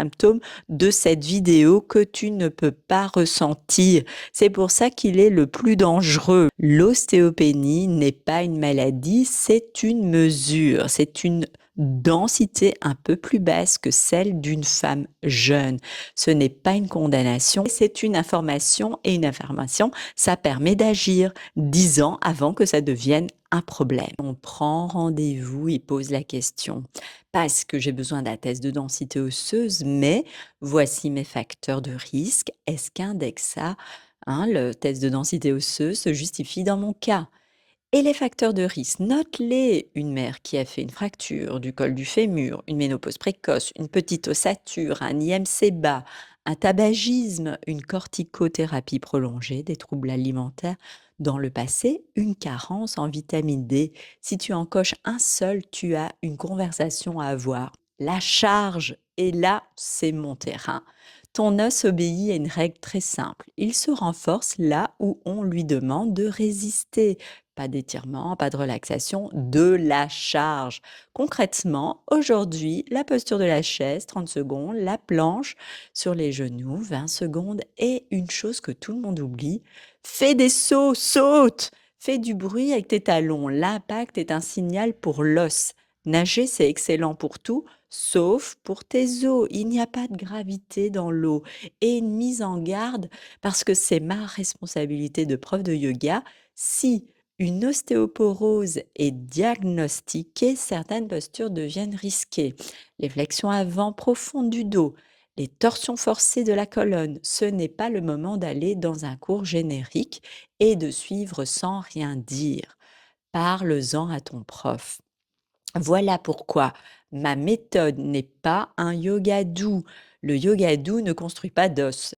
symptômes de cette vidéo que tu ne peux pas ressentir. C'est pour ça qu'il est le plus dangereux. L'ostéopénie n'est pas une maladie, c'est une mesure, c'est une densité un peu plus basse que celle d'une femme jeune. Ce n'est pas une condamnation, c'est une information et une information, ça permet d'agir 10 ans avant que ça devienne un problème. On prend rendez-vous et pose la question parce que j'ai besoin d'un test de densité osseuse, mais voici mes facteurs de risque. Est-ce qu'un DEXA, le test de densité osseuse, se justifie dans mon cas? Et les facteurs de risque, note-les. Une mère qui a fait une fracture du col du fémur, une ménopause précoce, une petite ossature, un IMC bas, un tabagisme, une corticothérapie prolongée, des troubles alimentaires dans le passé, une carence en vitamine D. Si tu en coches un seul, tu as une conversation à avoir. La charge, et là, c'est mon terrain. Ton os obéit à une règle très simple. Il se renforce là où on lui demande de résister. Pas d'étirement, pas de relaxation, de la charge. Concrètement, aujourd'hui, la posture de la chaise, 30 secondes, la planche sur les genoux, 20 secondes, et une chose que tout le monde oublie, fais des sauts, saute, fais du bruit avec tes talons. L'impact est un signal pour l'os. Nager, c'est excellent pour tout, sauf pour tes os. Il n'y a pas de gravité dans l'eau. Et une mise en garde, parce que c'est ma responsabilité de prof de yoga, si une ostéoporose est diagnostiquée, certaines postures deviennent risquées. Les flexions avant profondes du dos, les torsions forcées de la colonne, ce n'est pas le moment d'aller dans un cours générique et de suivre sans rien dire. Parle-en à ton prof. Voilà pourquoi ma méthode n'est pas un yoga doux. Le yoga doux ne construit pas d'os.